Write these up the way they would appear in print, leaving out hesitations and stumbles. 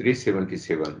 377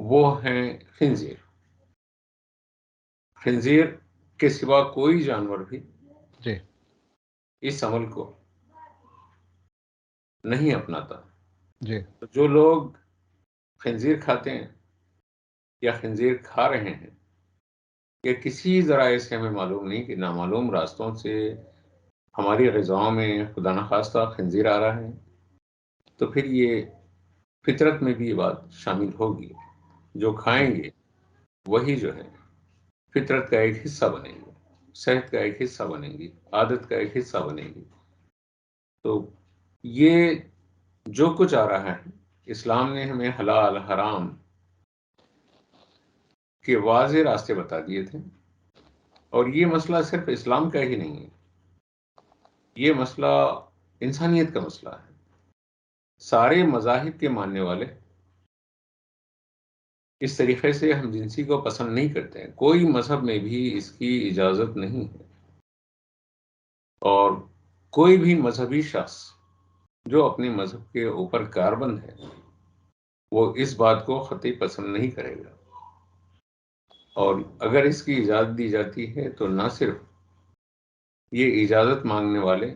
وہ ہیں خنزیر. خنزیر کے سوا کوئی جانور بھی جی اس عمل کو نہیں اپناتا. جی تو جو لوگ خنزیر کھاتے ہیں یا خنزیر کھا رہے ہیں، یا کسی ذرائع سے ہمیں معلوم نہیں کہ نامعلوم راستوں سے ہماری غذاؤں میں خدا نخواستہ خنزیر آ رہا ہے، تو پھر یہ فطرت میں بھی یہ بات شامل ہوگی. جو کھائیں گے وہی جو ہے فطرت کا ایک حصہ بنیں گے، صحت کا ایک حصہ بنیں گی، عادت کا ایک حصہ بنیں گی. تو یہ جو کچھ آ رہا ہے، اسلام نے ہمیں حلال حرام کے واضح راستے بتا دیے تھے. اور یہ مسئلہ صرف اسلام کا ہی نہیں ہے، یہ مسئلہ انسانیت کا مسئلہ ہے. سارے مذاہب کے ماننے والے اس طریقے سے ہم جنسی کو پسند نہیں کرتے ہیں. کوئی مذہب میں بھی اس کی اجازت نہیں ہے، اور کوئی بھی مذہبی شخص جو اپنے مذہب کے اوپر کاربند ہے وہ اس بات کو قطعی پسند نہیں کرے گا. اور اگر اس کی اجازت دی جاتی ہے تو نہ صرف یہ اجازت مانگنے والے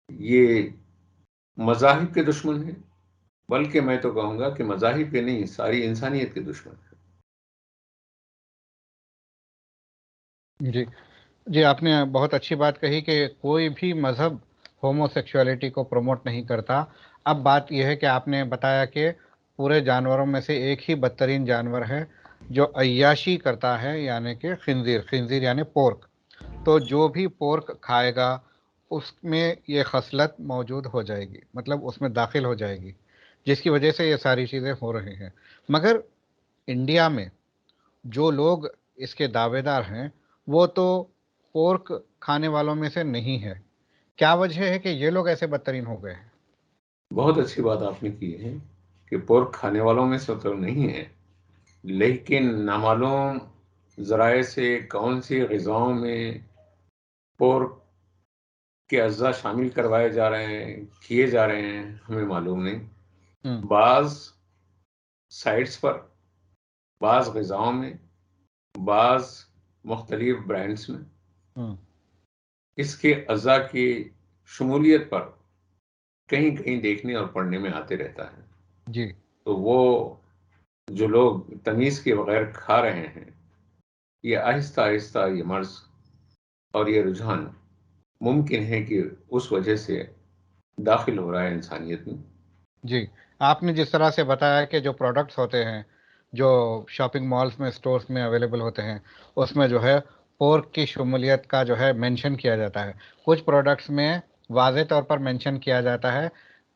یہ مذاہب کے دشمن ہیں، بلکہ میں تو کہوں گا کہ مذاہب کے نہیں، ساری انسانیت کے دشمن ہیں. جی جی، آپ نے بہت اچھی بات کہی کہ کوئی بھی مذہب ہومو سیکشولیٹی کو پروموٹ نہیں کرتا. اب بات یہ ہے کہ آپ نے بتایا کہ پورے جانوروں میں سے ایک ہی بدترین جانور ہے جو عیاشی کرتا ہے، یعنی کہ خنزیر. خنزیر یعنی پورک. تو جو بھی پورک کھائے گا اس میں یہ خصلت موجود ہو جائے گی، مطلب اس میں داخل ہو جائے گی، جس کی وجہ سے یہ ساری چیزیں ہو رہی ہیں. مگر انڈیا میں جو لوگ اس کے دعوے دار ہیں وہ تو پورک کھانے والوں میں سے نہیں ہے. کیا وجہ ہے کہ یہ لوگ ایسے بدترین ہو گئے ہیں؟ بہت اچھی بات آپ نے کی ہے کہ پورک کھانے والوں میں سے تو نہیں ہے، لیکن نامعلوم ذرائع سے کون سی غذاؤں میں پورک کے اجزاء شامل کروائے جا رہے ہیں، کیے جا رہے ہیں، ہمیں معلوم نہیں. ہوں بعض سائٹس پر، بعض غذاؤں میں، بعض مختلف برانڈز میں ہوں اس کے اجزاء کی شمولیت پر کہیں کہیں دیکھنے اور پڑھنے میں آتے رہتا ہے. جی تو وہ جو لوگ تمیز کے بغیر کھا رہے ہیں، یہ آہستہ آہستہ یہ مرض اور یہ رجحان ممکن ہے کہ اس وجہ سے داخل ہو رہا ہے انسانیت میں. جی، آپ نے جس طرح سے بتایا کہ جو پروڈکٹس ہوتے ہیں جو شاپنگ مالز میں، اسٹورز میں اویلیبل ہوتے ہیں، اس میں جو ہے پورک کی شمولیت کا جو ہے مینشن کیا جاتا ہے. کچھ پروڈکٹس میں واضح طور پر مینشن کیا جاتا ہے،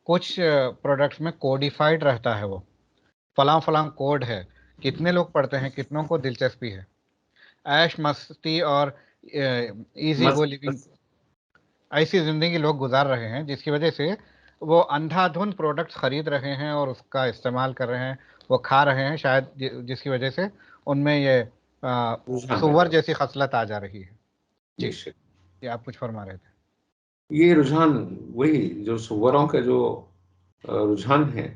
کچھ پروڈکٹس میں کوڈیفائڈ رہتا ہے، وہ فلاں فلاں کوڈ ہے. کتنے لوگ پڑھتے ہیں، کتنوں کو دلچسپی ہے. عیش مستی اور ایزی گو لیونگ، ایسی زندگی لوگ گزار رہے ہیں جس کی وجہ سے وہ اندھا دھند پروڈکٹس خرید رہے ہیں اور اس کا استعمال کر رہے ہیں، وہ کھا رہے ہیں، شاید جس کی وجہ سے ان میں یہ رجحان سور پیدا ہو. جیسی خصلت آ جا رہی ہے. بے جی شک یہ آپ کچھ فرما رہے تھے. یہ رجحان، وہی جو سوروں کا جو رجحان ہے،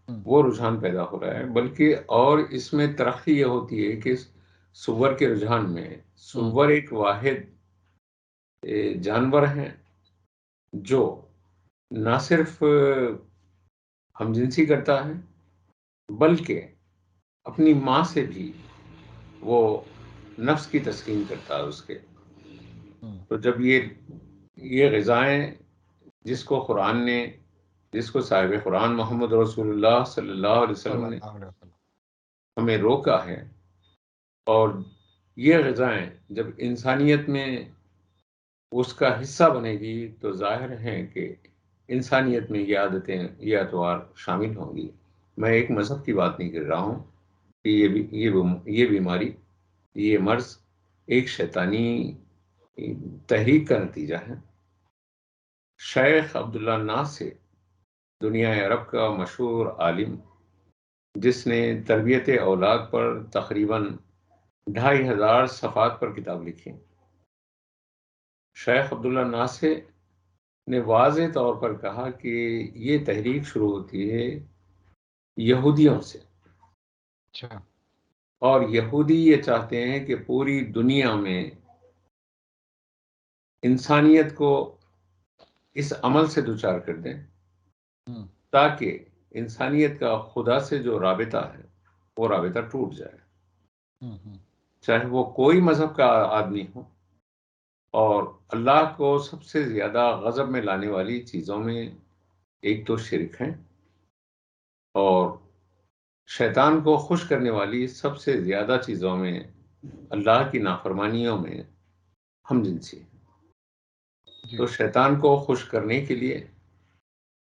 ہوں وہ رجحان پیدا ہو رہا ہے. بلکہ اور اس میں ترقی یہ ہوتی ہے کہ سور کے رجحان میں ہوں سور ایک واحد جانور ہیں جو نہ صرف ہم جنسی کرتا ہے، بلکہ اپنی ماں سے بھی وہ نفس کی تسکین کرتا ہے اس کے. ہوں تو جب یہ غذائیں جس کو صاحب قرآن محمد رسول اللہ صلی اللہ علیہ صلی وسلم نے اللہ علیہ وسلم. ہمیں روکا ہے، اور یہ غذائیں جب انسانیت میں اس کا حصہ بنے گی تو ظاہر ہے کہ انسانیت میں یہ عادتیں، یہ اطوار شامل ہوں گی. میں ایک مذہب کی بات نہیں کر رہا ہوں کہ یہ بیماری، یہ مرض ایک شیطانی تحریک کا نتیجہ ہے. شیخ عبداللہ ناصر، دنیا عرب کا مشہور عالم جس نے تربیت اولاد پر تقریباً 2500 صفحات پر کتاب لکھی، شیخ عبداللہ ناصر نے واضح طور پر کہا کہ یہ تحریک شروع ہوتی ہے یہودیوں سے. اچھا. اور یہودی یہ چاہتے ہیں کہ پوری دنیا میں انسانیت کو اس عمل سے دوچار کر دیں ہم. تاکہ انسانیت کا خدا سے جو رابطہ ہے وہ رابطہ ٹوٹ جائے، ہم. چاہے وہ کوئی مذہب کا آدمی ہو. اور اللہ کو سب سے زیادہ غضب میں لانے والی چیزوں میں ایک تو شرک ہے، اور شیطان کو خوش کرنے والی سب سے زیادہ چیزوں میں اللہ کی نافرمانیوں میں ہم جنسی ہیں. جی. تو شیطان کو خوش کرنے کے لیے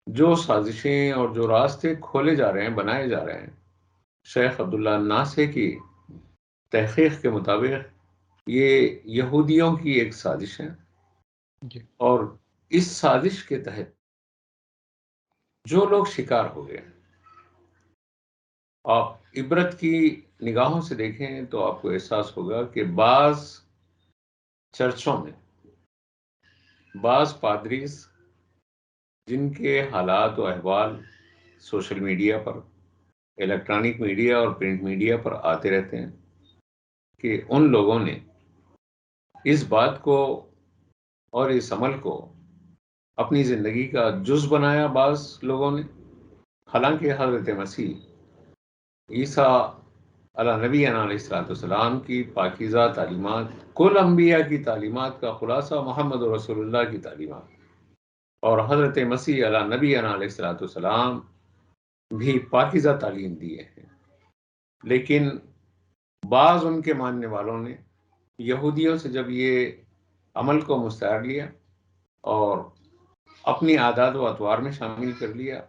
جو سازشیں اور جو راستے کھولے جا رہے ہیں، بنائے جا رہے ہیں، شیخ عبداللہ ناصح کی تحقیق کے مطابق یہ یہودیوں کی ایک سازش ہے. جی. اور اس سازش کے تحت جو لوگ شکار ہو گئے، آپ عبرت کی نگاہوں سے دیکھیں تو آپ کو احساس ہوگا کہ بعض چرچوں میں بعض پادریز جن کے حالات و احوال سوشل میڈیا پر، الیکٹرانک میڈیا اور پرنٹ میڈیا پر آتے رہتے ہیں، کہ ان لوگوں نے اس بات کو اور اس عمل کو اپنی زندگی کا جز بنایا. بعض لوگوں نے، حالانکہ حضرت مسیح عیسیٰ علی نبی علیہ السلام کی پاکیزہ تعلیمات، کل انبیاء کی تعلیمات کا خلاصہ محمد رسول اللہ کی تعلیمات، اور حضرت مسیح علی نبی علیہ السلام بھی پاکیزہ تعلیم دیے ہیں. لیکن بعض ان کے ماننے والوں نے یہودیوں سے جب یہ عمل کو مستعار لیا اور اپنی عادات و اطوار میں شامل کر لیا،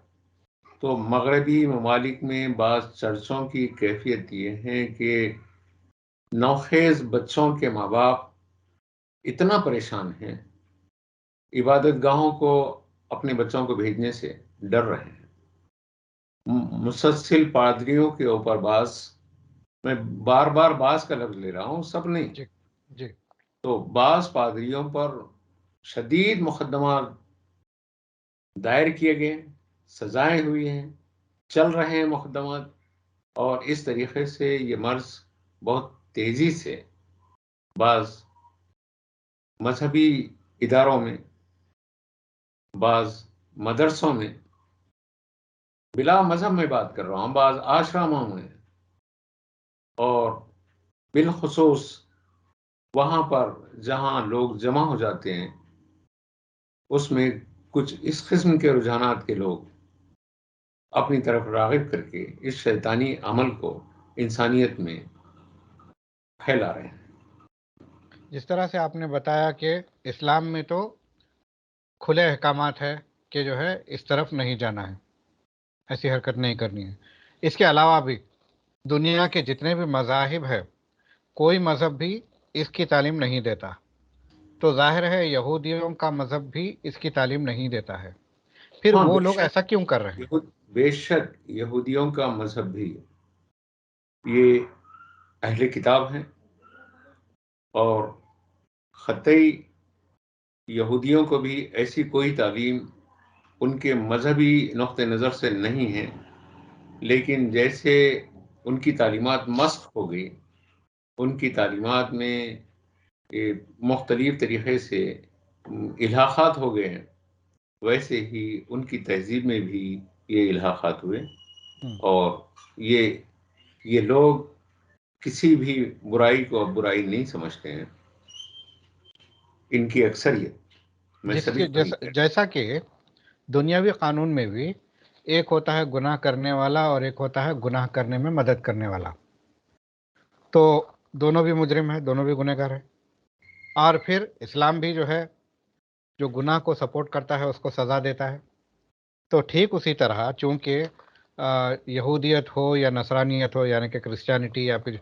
تو مغربی ممالک میں بعض چرچوں کی کیفیت یہ ہے کہ نوخیز بچوں کے ماں باپ اتنا پریشان ہیں، عبادت گاہوں کو اپنے بچوں کو بھیجنے سے ڈر رہے ہیں. مسلسل پادریوں کے اوپر بعض، میں بار بار بعض کا لفظ لے رہا ہوں، سب نہیں، جی. جی. تو بعض پادریوں پر شدید مقدمات دائر کیے گئے، سزائیں ہوئی ہیں، چل رہے ہیں مقدمات. اور اس طریقے سے یہ مرض بہت تیزی سے بعض مذہبی اداروں میں، بعض مدرسوں میں، بلا مذہب میں بات کر رہا ہوں، بعض آشرموں میں، اور بالخصوص وہاں پر جہاں لوگ جمع ہو جاتے ہیں، اس میں کچھ اس قسم کے رجحانات کے لوگ اپنی طرف راغب کر کے اس شیطانی عمل کو انسانیت میں پھیلا رہے ہیں. جس طرح سے آپ نے بتایا کہ اسلام میں تو کھلے احکامات ہے کہ جو ہے اس طرف نہیں جانا ہے، ایسی حرکت نہیں کرنی ہے. اس کے علاوہ بھی دنیا کے جتنے بھی مذاہب ہے، کوئی مذہب بھی اس کی تعلیم نہیں دیتا. تو ظاہر ہے یہودیوں کا مذہب بھی اس کی تعلیم نہیں دیتا ہے. پھر ہاں، وہ لوگ ایسا کیوں کر رہے ہیں؟ بے شک یہودیوں کا مذہب بھی، یہ اہل کتاب ہیں، اور خطی یہودیوں کو بھی ایسی کوئی تعلیم ان کے مذہبی نقطہ نظر سے نہیں ہے. لیکن جیسے ان کی تعلیمات مسخ ہو گئی، ان کی تعلیمات میں مختلف طریقے سے الحاقات ہو گئے ہیں، ویسے ہی ان کی تہذیب میں بھی یہ الحاقات ہوئے. ہم. اور یہ لوگ کسی بھی برائی کو اب برائی نہیں سمجھتے ہیں. ان کی اکثریت، میں سبھی کو نہیں کہتا. جیسا کہ دنیاوی قانون میں بھی ایک ہوتا ہے گناہ کرنے والا اور ایک ہوتا ہے گناہ کرنے میں مدد کرنے والا. تو دونوں بھی مجرم ہیں، دونوں بھی گنہگار ہیں. اور پھر اسلام بھی جو ہے جو گناہ کو سپورٹ کرتا ہے اس کو سزا دیتا ہے. تو ٹھیک اسی طرح چونکہ یہودیت ہو یا نصرانیت ہو، یعنی کہ کرسچینٹی یا پھر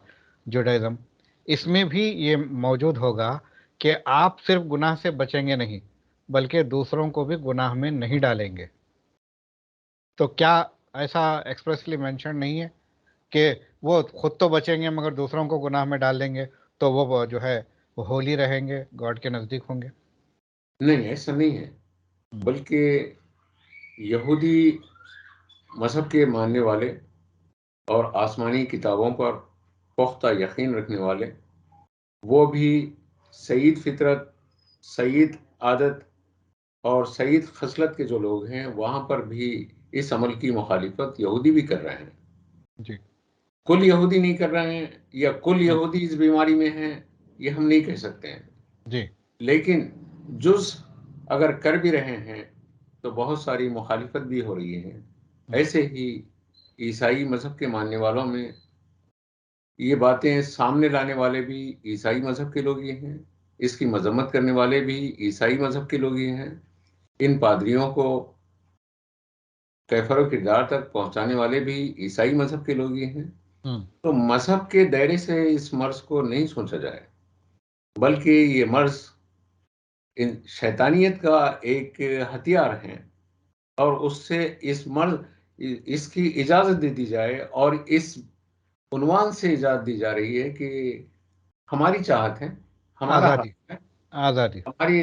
جوڈائزم، اس میں بھی یہ موجود ہوگا کہ آپ صرف گناہ سے بچیں گے نہیں، بلکہ دوسروں کو بھی گناہ میں نہیں ڈالیں گے. تو کیا ایسا ایکسپریسلی مینشن نہیں ہے کہ وہ خود تو بچیں گے مگر دوسروں کو گناہ میں ڈال دیں گے، تو وہ جو ہے وہ ہولی رہیں گے، گاڈ کے نزدیک ہوں گے؟ نہیں، ایسا نہیں ہے. بلکہ یہودی مذہب کے ماننے والے اور آسمانی کتابوں پر پختہ یقین رکھنے والے، وہ بھی سعید فطرت، سعید عادت اور سعید خصلت کے جو لوگ ہیں وہاں پر بھی اس عمل کی مخالفت یہودی بھی کر رہے ہیں۔ جی کل یہودی نہیں کر رہے ہیں یا کل یہودی اس بیماری میں ہیں، یہ ہم نہیں کہہ سکتے ہیں، جی لیکن جز اگر کر بھی رہے ہیں تو بہت ساری مخالفت بھی ہو رہی ہے۔ ایسے ہی عیسائی مذہب کے ماننے والوں میں یہ باتیں سامنے لانے والے بھی عیسائی مذہب کے لوگ ہی ہیں، اس کی مذمت کرنے والے بھی عیسائی مذہب کے لوگ ہی ہیں، ان پادریوں کو کیفر و کردار تک پہنچانے والے بھی عیسائی مذہب کے لوگ ہی ہیں۔ تو مذہب کے دائرے سے اس مرض کو نہیں سوچا جائے، بلکہ یہ مرض شیطانیت کا ایک ہتھیار ہے، اور اس سے اس کی اجازت دے دی جائے، اور اس عنوان سے اجازت دی جا رہی ہے کہ ہماری چاہت ہے، ہمارا آزادی، حق ہے، آزادی۔ ہماری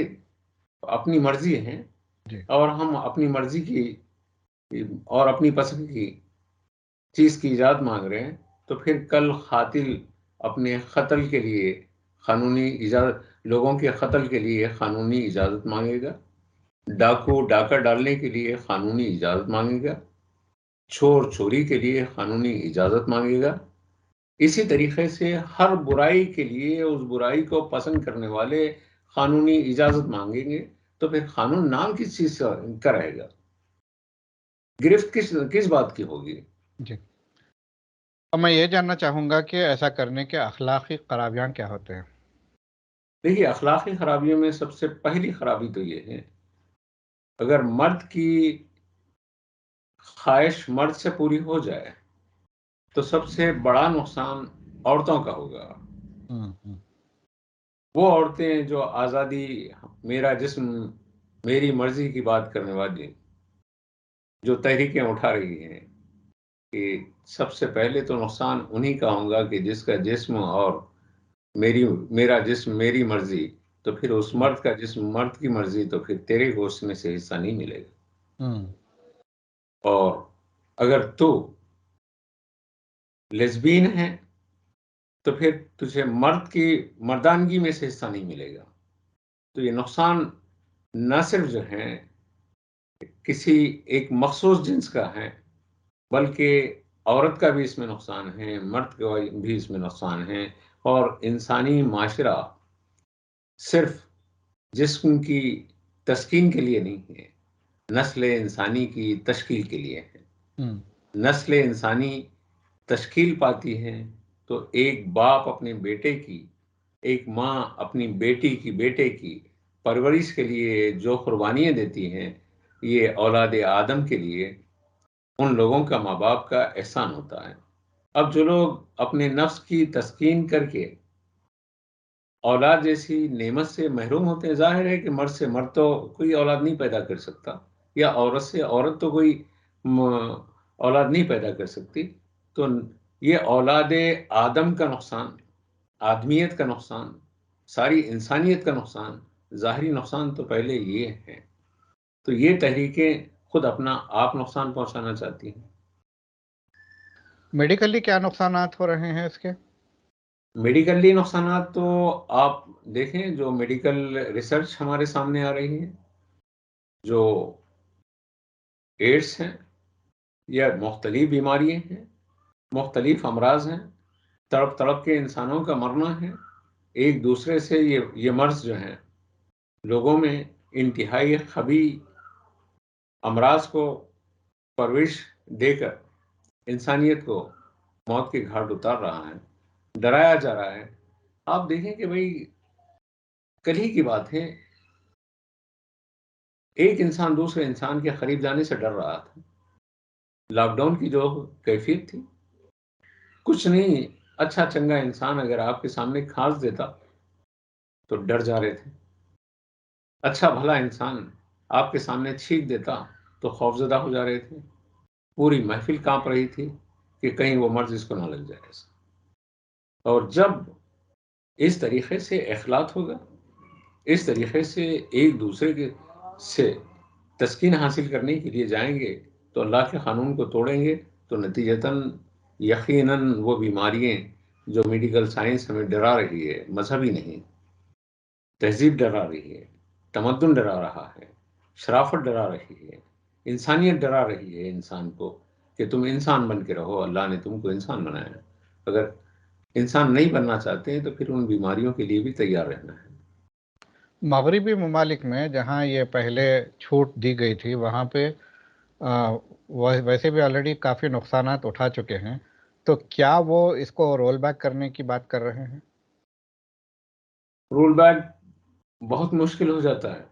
اپنی مرضی ہے، جی اور ہم اپنی مرضی کی اور اپنی پسند کی چیز کی اجازت مانگ رہے ہیں، تو پھر کل قاتل اپنے قتل کے لیے قانونی اجازت، لوگوں کے قتل کے لیے قانونی اجازت مانگے گا، ڈاکو ڈاکہ ڈالنے کے لیے قانونی اجازت مانگے گا، چور چوری کے لیے قانونی اجازت مانگے گا۔ اسی طریقے سے ہر برائی کے لیے اس برائی کو پسند کرنے والے قانونی اجازت مانگیں گے، تو پھر قانون نام کس چیز کا رہے گا؟ گرفت کس بات کی ہوگی؟ جی، اور میں یہ جاننا چاہوں گا کہ ایسا کرنے کے اخلاقی خرابیاں کیا ہوتے ہیں؟ دیکھیے، اخلاقی خرابیوں میں سب سے پہلی خرابی تو یہ ہے، اگر مرد کی خواہش مرد سے پوری ہو جائے تو سب سے بڑا نقصان عورتوں کا ہوگا۔ وہ عورتیں جو آزادی، میرا جسم میری مرضی کی بات کرنے والی جو تحریکیں اٹھا رہی ہیں، کہ سب سے پہلے تو نقصان انہی کا ہوگا کہ جس کا جسم اور میرا جسم میری مرضی، تو پھر اس مرد کا جسم مرد کی مرضی، تو پھر تیرے گوشت میں سے حصہ نہیں ملے گا۔ اور اگر تو لیزبین ہے تو پھر تجھے مرد کی مردانگی میں سے حصہ نہیں ملے گا۔ تو یہ نقصان نہ صرف جو ہے کسی ایک مخصوص جنس کا ہے، بلکہ عورت کا بھی اس میں نقصان ہے، مرد کا بھی اس میں نقصان ہے، اور انسانی معاشرہ صرف جسم کی تسکین کے لیے نہیں ہے، نسل انسانی کی تشکیل کے لیے ہے۔ نسل انسانی تشکیل پاتی ہے تو ایک باپ اپنے بیٹے کی، ایک ماں اپنی بیٹے کی پرورش کے لیے جو قربانیاں دیتی ہیں، یہ اولاد آدم کے لیے ان لوگوں کا ماں باپ کا احسان ہوتا ہے۔ اب جو لوگ اپنے نفس کی تسکین کر کے اولاد جیسی نعمت سے محروم ہوتے ہیں، ظاہر ہے کہ مرد سے مرد تو کوئی اولاد نہیں پیدا کر سکتا، یا عورت سے عورت تو کوئی اولاد نہیں پیدا کر سکتی، تو یہ اولاد آدم کا نقصان، آدمیت کا نقصان، ساری انسانیت کا نقصان، ظاہری نقصان تو پہلے یہ ہے۔ تو یہ تحریکیں خود اپنا آپ نقصان پہنچانا چاہتی ہیں۔ میڈیکلی کیا نقصانات ہو رہے ہیں اس کے؟ میڈیکلی نقصانات تو آپ دیکھیں، جو میڈیکل ریسرچ ہمارے سامنے آ رہی ہے، جو ایڈس ہیں یا مختلف بیماریاں ہیں، مختلف امراض ہیں، تڑپ تڑپ کے انسانوں کا مرنا ہے، ایک دوسرے سے یہ مرض جو ہیں لوگوں میں انتہائی خبیث امراض کو پرورش دے کر انسانیت کو موت کے گھاٹ اتار رہا ہے، ڈرایا جا رہا ہے۔ آپ دیکھیں کہ بھئی کل ہی کی بات ہے، ایک انسان دوسرے انسان کے قریب جانے سے ڈر رہا تھا۔ لاک ڈاؤن کی جو کیفیت تھی، کچھ نہیں، اچھا چنگا انسان اگر آپ کے سامنے کھانس دیتا تو ڈر جا رہے تھے، اچھا بھلا انسان آپ کے سامنے چھینک دیتا تو خوفزدہ ہو جا رہے تھے، پوری محفل کانپ رہی تھی کہ کہیں وہ مرض اس کو نہ لگ جائے ایسا۔ اور جب اس طریقے سے اخلاط ہوگا، اس طریقے سے ایک دوسرے کے سے تسکین حاصل کرنے کے لیے جائیں گے، تو اللہ کے قانون کو توڑیں گے، تو نتیجتاً یقیناً وہ بیماریاں جو میڈیکل سائنس ہمیں ڈرا رہی ہے، مذہبی نہیں، تہذیب ڈرا رہی ہے، تمدن ڈرا رہا ہے، شرافت ڈرا رہی ہے، انسانیت ڈرا رہی ہے انسان کو کہ تم انسان بن کے رہو، اللہ نے تم کو انسان بنایا ہے۔ اگر انسان نہیں بننا چاہتے ہیں تو پھر ان بیماریوں کے لیے بھی تیار رہنا ہے۔ مغربی ممالک میں جہاں یہ پہلے چھوٹ دی گئی تھی وہاں پہ ویسے بھی آلریڈی کافی نقصانات اٹھا چکے ہیں، تو کیا وہ اس کو رول بیک کرنے کی بات کر رہے ہیں؟ رول بیک بہت مشکل ہو جاتا ہے۔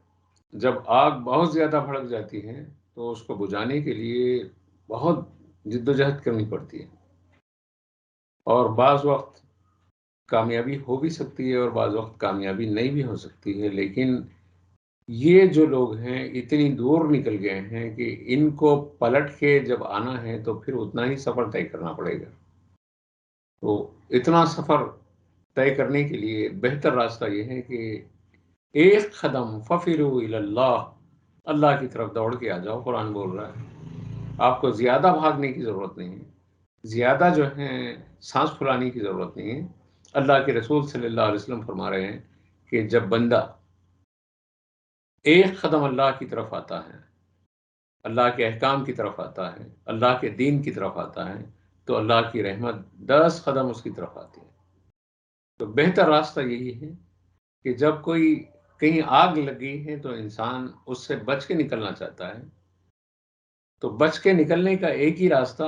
جب آگ بہت زیادہ بھڑک جاتی ہے تو اس کو بجھانے کے لیے بہت جدوجہد کرنی پڑتی ہے، اور بعض وقت کامیابی ہو بھی سکتی ہے اور بعض وقت کامیابی نہیں بھی ہو سکتی ہے، لیکن یہ جو لوگ ہیں اتنی دور نکل گئے ہیں کہ ان کو پلٹ کے جب آنا ہے تو پھر اتنا ہی سفر طے کرنا پڑے گا۔ تو اتنا سفر طے کرنے کے لیے بہتر راستہ یہ ہے کہ ایک قدم ففروا الی اللہ، اللہ کی طرف دوڑ کے آ جاؤ۔ قرآن بول رہا ہے آپ کو زیادہ بھاگنے کی ضرورت نہیں ہے، زیادہ جو ہے سانس پھولانے کی ضرورت نہیں ہے۔ اللہ کے رسول صلی اللہ علیہ وسلم فرما رہے ہیں کہ جب بندہ ایک قدم اللہ کی طرف آتا ہے، اللہ کے احکام کی طرف آتا ہے، اللہ کے دین کی طرف آتا ہے، تو اللہ کی رحمت 10 قدم اس کی طرف آتی ہے۔ تو بہتر راستہ یہی ہے کہ جب کوئی کہیں آگ لگی ہے تو انسان اس سے بچ کے نکلنا چاہتا ہے، تو بچ کے نکلنے کا ایک ہی راستہ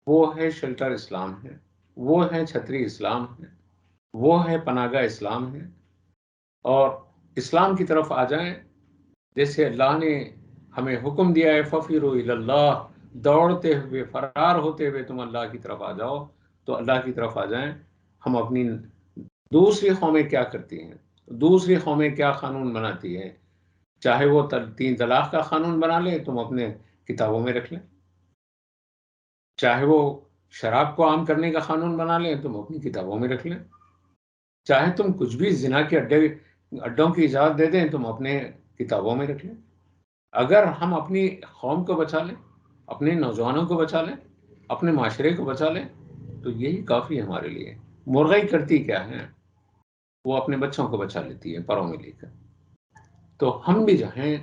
وہ ہے شیلٹر اسلام ہے، وہ ہے چھتری اسلام ہے، وہ ہے پناہ گاہ اسلام ہے، اور اسلام کی طرف آ جائیں۔ جیسے اللہ نے ہمیں حکم دیا ہے ففروا الی اللہ، دوڑتے ہوئے فرار ہوتے ہوئے تم اللہ کی طرف آ جاؤ، تو اللہ کی طرف آ جائیں۔ ہم اپنی دوسری قومیں کیا کرتی ہیں، دوسری قومیں کیا قانون بناتی ہیں، چاہے وہ 3 طلاق کا قانون بنا لیں تم اپنے کتابوں میں رکھ لیں، چاہے وہ شراب کو عام کرنے کا قانون بنا لیں تم اپنی کتابوں میں رکھ لیں، چاہے تم کچھ بھی زنا کے اڈوں کی اجازت دے دیں تم اپنے کتابوں میں رکھ لیں۔ اگر ہم اپنی قوم کو بچا لیں، اپنے نوجوانوں کو بچا لیں، اپنے معاشرے کو بچا لیں، تو یہی کافی ہے ہمارے لیے۔ مرغئی کرتی کیا ہے، وہ اپنے بچوں کو بچا لیتی ہے پروں میں لے کر۔ تو ہم بھی جو ہیں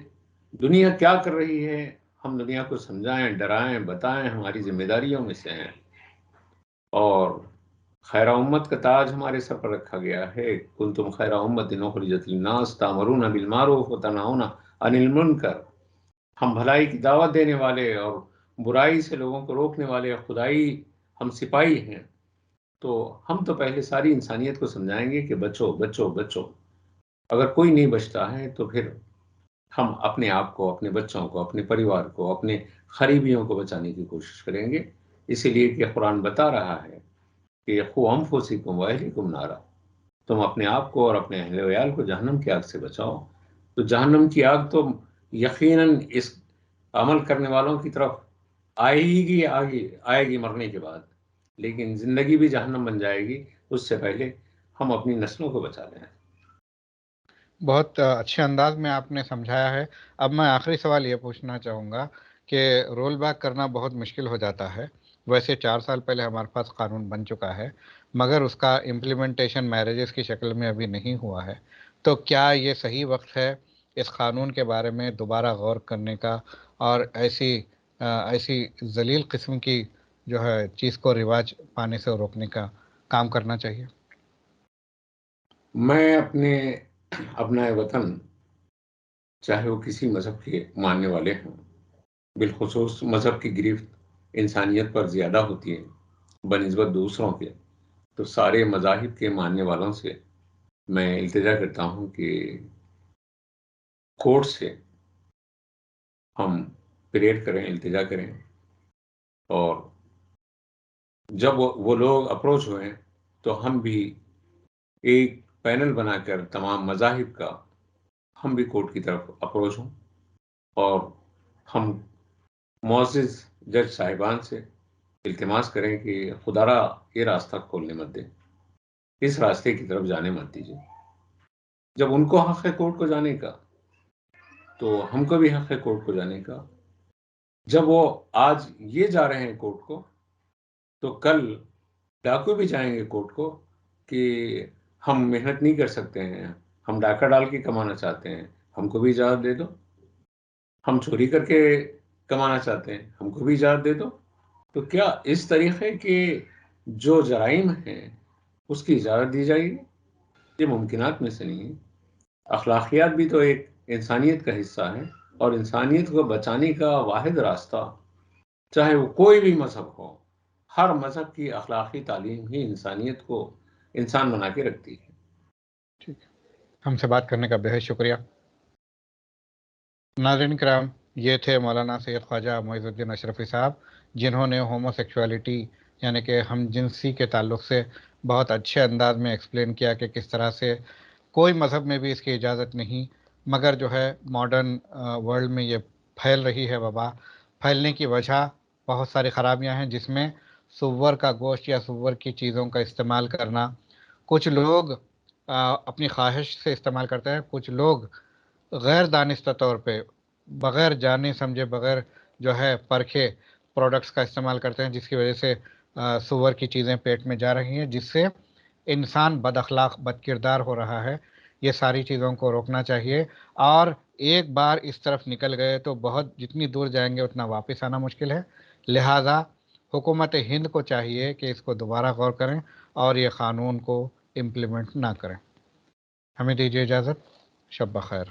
دنیا کیا کر رہی ہے ہم دنیا کو سمجھائیں، ڈرائیں، بتائیں، ہماری ذمہ داریوں میں سے ہیں۔ اور خیر امت کا تاج ہمارے سر پر رکھا گیا ہے، کنتم خیر امت اخرجت للناس تأمرون بالمعروف وتنہون عن المنکر۔ ہم بھلائی کی دعوت دینے والے اور برائی سے لوگوں کو روکنے والے خدائی ہم سپاہی ہیں، تو ہم تو پہلے ساری انسانیت کو سمجھائیں گے کہ بچو بچو بچو۔ اگر کوئی نہیں بچتا ہے تو پھر ہم اپنے آپ کو، اپنے بچوں کو، اپنے پریوار کو، اپنے قریبیوں کو بچانے کی کوشش کریں گے۔ اسی لیے کہ قرآن بتا رہا ہے کہ قوا انفسکم واہلیکم نارا، تم اپنے آپ کو اور اپنے اہل ویال کو جہنم کی آگ سے بچاؤ۔ تو جہنم کی آگ تو یقیناً اس عمل کرنے والوں کی طرف آئے گی مرنے کے بعد، لیکن زندگی بھی جہنم بن جائے گی۔ اس سے پہلے ہم اپنی نسلوں کو بچا لیں۔ بہت اچھے انداز میں آپ نے سمجھایا ہے۔ اب میں آخری سوال یہ پوچھنا چاہوں گا کہ رول بیک کرنا بہت مشکل ہو جاتا ہے، ویسے 4 سال پہلے ہمارے پاس قانون بن چکا ہے، مگر اس کا امپلیمنٹیشن میرجز کی شکل میں ابھی نہیں ہوا ہے، تو کیا یہ صحیح وقت ہے اس قانون کے بارے میں دوبارہ غور کرنے کا اور ایسی ذلیل قسم کی جو ہے چیز کو رواج پانے سے روکنے کا کام کرنا چاہیے؟ میں اپنے ابنائے وطن، چاہے وہ کسی مذہب کے ماننے والے ہوں، بالخصوص مذہب کی گرفت انسانیت پر زیادہ ہوتی ہے بنسبت دوسروں کے، تو سارے مذاہب کے ماننے والوں سے میں التجا کرتا ہوں کہ کورٹ سے ہم پریئر کریں، التجا کریں، اور جب وہ لوگ اپروچ ہوئے تو ہم بھی ایک پینل بنا کر تمام مذاہب کا ہم بھی کورٹ کی طرف اپروچ ہوں، اور ہم معزز جج صاحبان سے التماس کریں کہ خدا را یہ راستہ کھولنے مت دیں، اس راستے کی طرف جانے مت دیجیے۔ جب ان کو حق ہے کورٹ کو جانے کا تو ہم کو بھی حق ہے کورٹ کو جانے کا۔ جب وہ آج یہ جا رہے ہیں کورٹ کو تو کل ڈاکو بھی جائیں گے کورٹ کو کہ ہم محنت نہیں کر سکتے ہیں، ہم ڈاکہ ڈال کے کمانا چاہتے ہیں، ہم کو بھی اجازت دے دو، ہم چوری کر کے کمانا چاہتے ہیں، ہم کو بھی اجازت دے دو۔ تو کیا اس طریقے کے جو جرائم ہیں اس کی اجازت دی جائے گی؟ یہ ممکنات میں سے نہیں ہے۔ اخلاقیات بھی تو ایک انسانیت کا حصہ ہے، اور انسانیت کو بچانے کا واحد راستہ، چاہے وہ کوئی بھی مذہب ہو، ہر مذہب کی اخلاقی تعلیم ہی انسانیت کو انسان بنا کے رکھتی ہے۔ ٹھیک ہے، ہم سے بات کرنے کا بہت شکریہ۔ ناظرین کرام، یہ تھے مولانا سید خواجہ معیز الدین اشرفی صاحب، جنہوں نے ہومو سیکچولیٹی یعنی کہ ہم جنسی کے تعلق سے بہت اچھے انداز میں ایکسپلین کیا کہ کس طرح سے کوئی مذہب میں بھی اس کی اجازت نہیں، مگر جو ہے ماڈرن ورلڈ میں یہ پھیل رہی ہے وبا۔ پھیلنے کی وجہ بہت ساری خرابیاں ہیں، جس میں سور کا گوشت یا سور کی چیزوں کا استعمال کرنا، کچھ لوگ اپنی خواہش سے استعمال کرتے ہیں، کچھ لوگ غیر دانستہ طور پہ بغیر جانے سمجھے، بغیر جو ہے پرکھے پروڈکٹس کا استعمال کرتے ہیں، جس کی وجہ سے سور کی چیزیں پیٹ میں جا رہی ہیں، جس سے انسان بد اخلاق بد کردار ہو رہا ہے۔ یہ ساری چیزوں کو روکنا چاہیے، اور ایک بار اس طرف نکل گئے تو بہت جتنی دور جائیں گے اتنا واپس آنا مشکل ہے۔ لہٰذا حکومت ہند کو چاہیے کہ اس کو دوبارہ غور کریں اور یہ قانون کو امپلیمنٹ نہ کریں۔ ہمیں دیجیے اجازت، شب بخیر۔